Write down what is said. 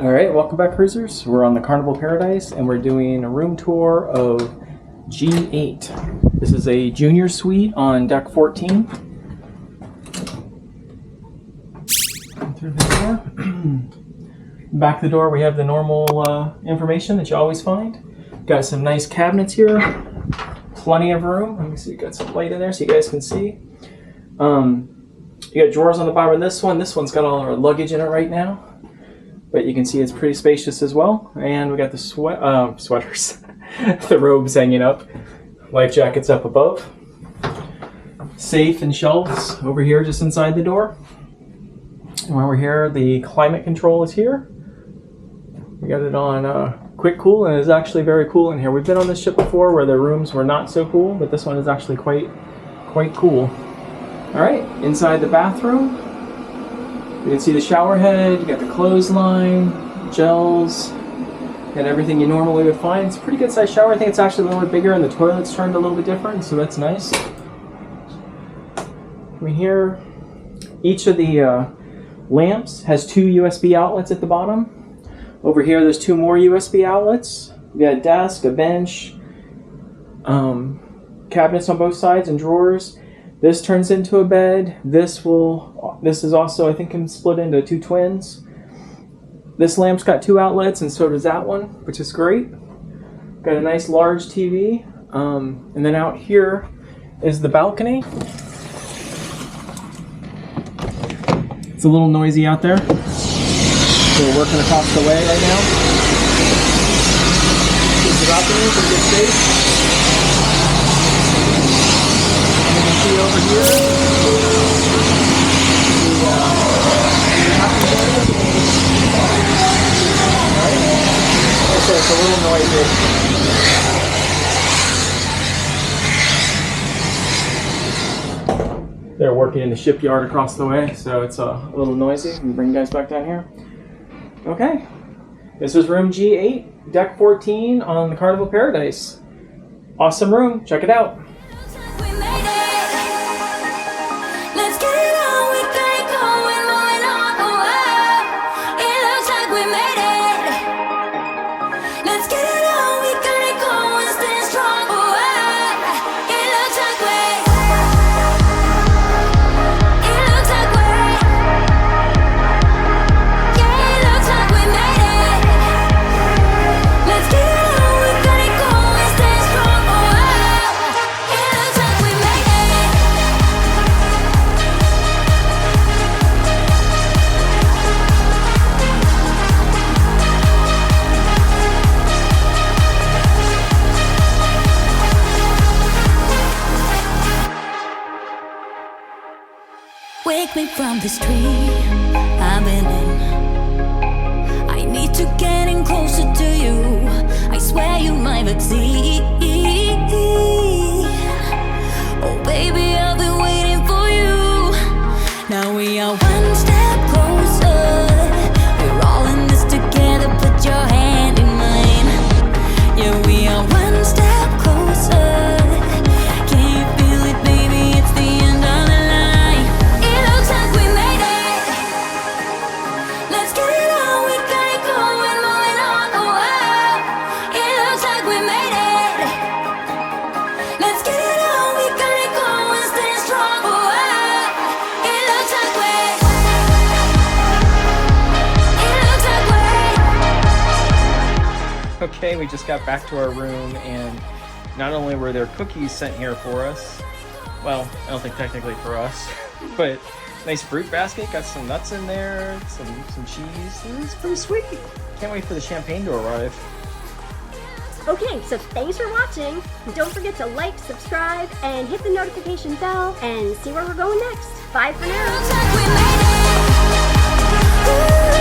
Alright, welcome back, cruisers. We're on the Carnival Paradise and we're doing a room tour of G8. This is a junior suite on deck 14. Through the door. Back of the door we have the normal information that you always find. Got some nice cabinets here. Plenty of room. Let me see, got some light in there so you guys can see. You got drawers on the bottom of this one. This one's got all our luggage in it right now. But you can see it's pretty spacious as well. And we got the sweaters, the robes hanging up, life jackets up above. Safe and shelves over here just inside the door. And while we're here, the climate control is here. We got it on quick cool, and it's actually very cool in here. We've been on this ship before where the rooms were not so cool, but this one is actually quite cool. All right, inside the bathroom. You can see the shower head, you got the clothesline, gels, and everything you normally would find. It's a pretty good sized shower. I think it's actually a little bit bigger and the toilet's turned a little bit different, so that's nice. Right here, each of the lamps has 2 USB outlets at the bottom. Over here there's 2 more USB outlets. We got a desk, a bench, cabinets on both sides and drawers. This turns into a bed. This is also, I think, can split into 2 twins. This lamp's got 2 outlets, and so does that one, which is great. Got a nice large TV. And then out here is the balcony. It's a little noisy out there. So we're working across the way right now. Here's the balcony, pretty good space. See over here, it's a little noisy. They're working in the shipyard across the way, so it's a little noisy. Let me bring you guys back down here. Okay, this is room G8, deck 14 on the Carnival Paradise. Awesome room, check it out. Wake me from this dream I've been in. I need to get in closer to you. I swear you might succeed. Oh baby, I've been waiting for you. Now we are one step closer. We're all in this together. Put your hand in mine. Yeah, we are one step closer. Okay, we just got back to our room, and not only were there cookies sent here for us, well, I don't think technically for us, but nice fruit basket, got some nuts in there, some cheese. It's pretty sweet. Can't wait for the champagne to arrive. Okay, so thanks for watching. Don't forget to like, subscribe, and hit the notification bell and see where we're going next. Bye for now.